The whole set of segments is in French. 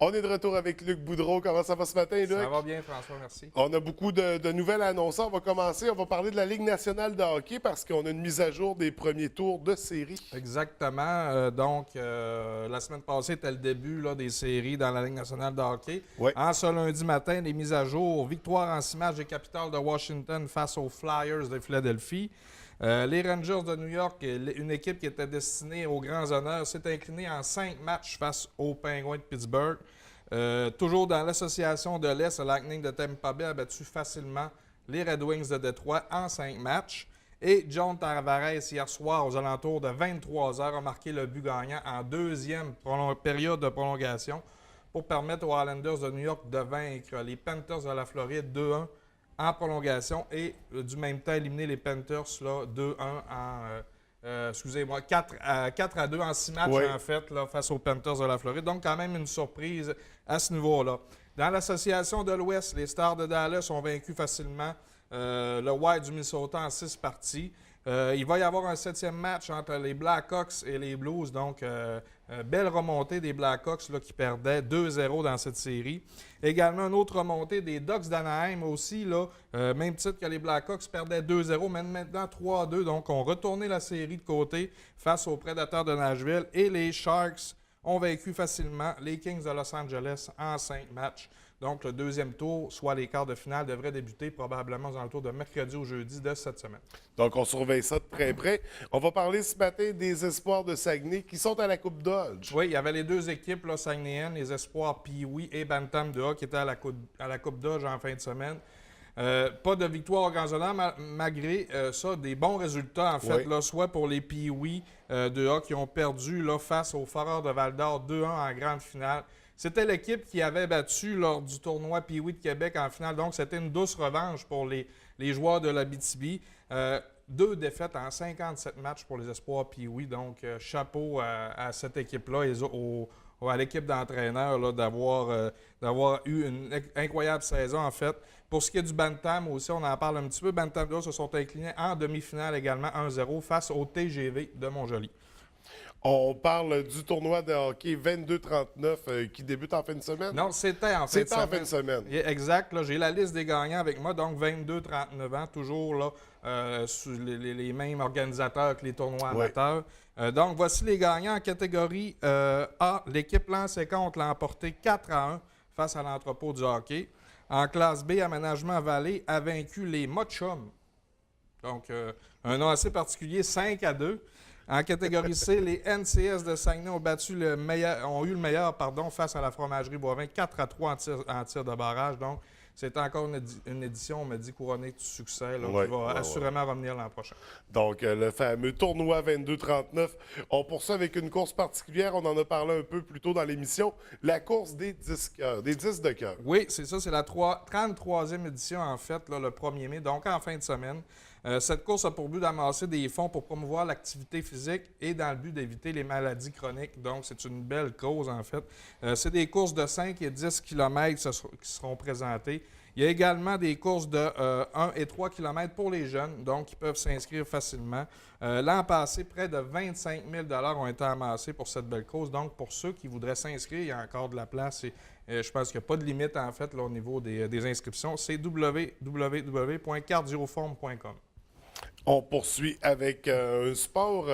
On est de retour avec Luc Boudreau. Comment ça va ce matin, Luc? Ça va bien, François, merci. On a beaucoup de nouvelles à annoncer. On va parler de la Ligue nationale de hockey parce qu'on a une mise à jour des premiers tours de série. Exactement. La semaine passée était le début là, des séries dans la Ligue nationale de hockey. Oui. En ce lundi matin, les mises à jour. Victoire en 6 matchs des Capitals de Washington face aux Flyers de Philadelphie. Les Rangers de New York, une équipe qui était destinée aux grands honneurs, s'est inclinée en 5 matchs face aux Penguins de Pittsburgh. Toujours dans l'association de l'Est, le Lightning de Tampa Bay a battu facilement les Red Wings de Détroit en 5 matchs. Et John Tavares, hier soir, aux alentours de 23 heures, a marqué le but gagnant en deuxième période de prolongation pour permettre aux Islanders de New York de vaincre les Panthers de la Floride 2-1 en prolongation et du même temps éliminer les Panthers 2-1 en 4-2 en 6 matchs Oui. en fait là, face aux Panthers de la Floride. Donc quand même une surprise à ce niveau-là. Dans l'association de l'Ouest, les Stars de Dallas ont vaincu facilement le Wild du Minnesota en 6 parties. Il va y avoir un 7e match entre les Blackhawks et les Blues. Donc, belle remontée des Blackhawks là, qui perdaient 2-0 dans cette série. Également, une autre remontée des Ducks d'Anaheim aussi. Là, même titre que les Blackhawks perdaient 2-0, mais maintenant 3-2. Donc, on retourné la série de côté face aux Prédateurs de Nashville. Et les Sharks ont vaincu facilement les Kings de Los Angeles en 5 matchs. Donc, le deuxième tour, soit les quarts de finale, devrait débuter probablement dans le tour de mercredi ou jeudi de cette semaine. Donc, on surveille ça de très près. On va parler ce matin des espoirs de Saguenay qui sont à la Coupe Dodge. Oui, il y avait les deux équipes là, saguenayennes, les espoirs Pee-Wee et Bantam de A qui étaient à la Coupe Dodge en fin de semaine. Pas de victoire au Grand Honneur, malgré ça, des bons résultats, en fait, Oui. là, soit pour les Pee-Wee de A qui ont perdu là, face aux Foreurs de Val-d'Or 2-1 en grande finale. C'était l'équipe qui avait battu lors du tournoi Pee-Wee de Québec en finale, donc c'était une douce revanche pour les joueurs de l'Abitibi. 2 défaites en 57 matchs pour les espoirs Pee-Wee, donc chapeau à cette équipe-là et à l'équipe d'entraîneurs là, d'avoir eu une incroyable saison, en fait. Pour ce qui est du Bantam aussi, on en parle un petit peu. Bantam de A se sont inclinés en demi-finale également 1-0 face au TGV de Montjoly. On parle du tournoi de hockey 22-39 qui débute en fin de semaine. Non, c'était en fin de C'était semaine. en fin de semaine. Exact. Là, j'ai la liste des gagnants avec moi, donc 22-39 ans, toujours là, sous les mêmes organisateurs que les tournois Oui. amateurs. Donc, voici les gagnants en catégorie A. L'équipe Lance-et-Compte l'a emporté 4-1 face à l'entrepôt du hockey. En classe B, Aménagement Vallée a vaincu les Mochums. Donc, un nom assez particulier, 5-2. En catégorie C, les NCS de Saguenay ont eu le meilleur face à la fromagerie Boivin, 4-3 en tir de barrage. Donc, c'est encore une édition, on me dit, couronnée de succès, là, Ouais, qui va assurément revenir l'an prochain. Donc, le fameux tournoi 22-39. On poursuit avec une course particulière. On en a parlé un peu plus tôt dans l'émission. La course des 10 de cœur. Oui, c'est ça. C'est la 33e édition, en fait, là, le 1er mai, donc en fin de semaine. Cette course a pour but d'amasser des fonds pour promouvoir l'activité physique et dans le but d'éviter les maladies chroniques. Donc, c'est une belle cause, en fait. C'est des courses de 5 et 10 km qui seront présentées. Il y a également des courses de 1 et 3 km pour les jeunes, donc qui peuvent s'inscrire facilement. L'an passé, près de 25 000 $ ont été amassés pour cette belle cause. Donc, pour ceux qui voudraient s'inscrire, il y a encore de la place. Et, je pense qu'il n'y a pas de limite, en fait, là, au niveau des inscriptions. C'est www.cardioform.com. On poursuit avec un sport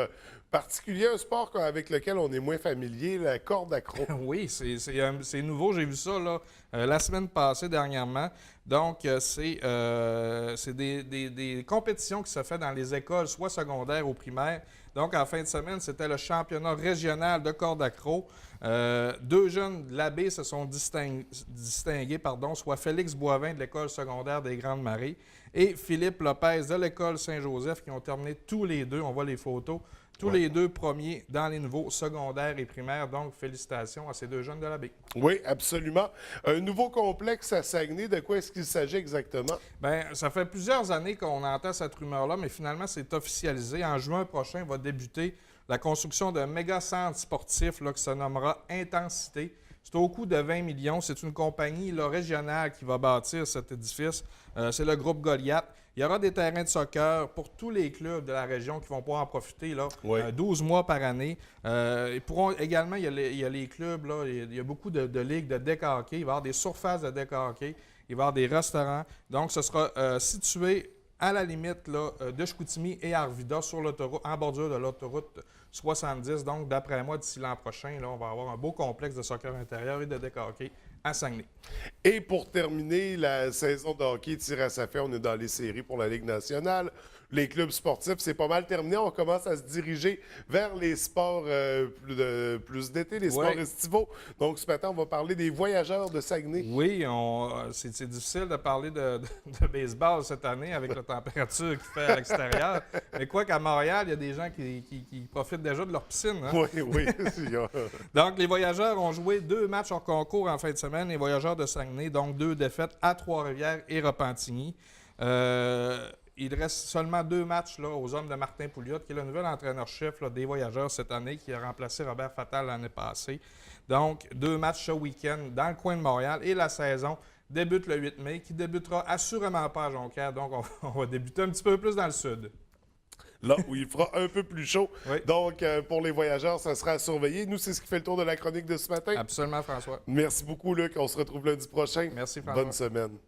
particulier, un sport avec lequel on est moins familier, la corde accro. Oui, c'est nouveau. J'ai vu ça là, la semaine passée, dernièrement. Donc, c'est des compétitions qui se font dans les écoles, soit secondaires ou primaires. Donc, en fin de semaine, c'était le championnat régional de corde accro. 2 jeunes de l'Abbé se sont distingués, soit Félix Boivin de l'école secondaire des Grandes Marais et Philippe Lopez de l'école Saint-Joseph qui ont terminé tous les deux, on voit les photos, les deux premiers dans les niveaux secondaires et primaires. Donc, félicitations à ces 2 jeunes de l'Abbé. Oui, absolument. Un nouveau complexe à Saguenay, de quoi est-ce qu'il s'agit exactement? Bien, ça fait plusieurs années qu'on entend cette rumeur-là, mais finalement, c'est officialisé. En juin prochain, va débuter la construction d'un méga centre sportif là, qui se nommera Intensité. C'est au coût de 20 millions. C'est une compagnie là, régionale qui va bâtir cet édifice. C'est le groupe Goliath. Il y aura des terrains de soccer pour tous les clubs de la région qui vont pouvoir en profiter, là, Oui. 12 mois par année. Ils pourront également, il y a les clubs, là, il y a beaucoup de ligues de deck hockey. Il va y avoir des surfaces de deck hockey. Il va y avoir des restaurants. Donc, ce sera situé à la limite là, de Chicoutimi et Arvida, sur l'autoroute, en bordure de l'autoroute 70. Donc, d'après moi, d'ici l'an prochain, là, on va avoir un beau complexe de soccer intérieur et de deck hockey à Saguenay. Et pour terminer, la saison de hockey tire à sa fin. On est dans les séries pour la Ligue nationale. Les clubs sportifs, c'est pas mal terminé. On commence à se diriger vers les sports plus d'été, les sports estivaux. Donc, ce matin, on va parler des voyageurs de Saguenay. Oui, c'est difficile de parler de baseball cette année avec la température qu'il fait à l'extérieur. Mais quoi qu'à Montréal, il y a des gens qui profitent déjà de leur piscine. Hein? Oui, oui. Donc, les voyageurs ont joué 2 matchs hors concours en fin de semaine. Les voyageurs de Saguenay, donc 2 défaites à Trois-Rivières et Repentigny. Il reste seulement 2 matchs là, aux hommes de Martin Pouliot, qui est le nouvel entraîneur-chef des voyageurs cette année, qui a remplacé Robert Fatal l'année passée. Donc, 2 matchs ce week-end dans le coin de Montréal. Et la saison débute le 8 mai, qui débutera assurément pas à Jonquière. Donc, on va débuter un petit peu plus dans le sud. Là où il fera un peu plus chaud. Oui. Donc, pour les voyageurs, ça sera à surveiller. Nous, c'est ce qui fait le tour de la chronique de ce matin. Absolument, François. Merci beaucoup, Luc. On se retrouve lundi prochain. Merci, François. Bonne semaine.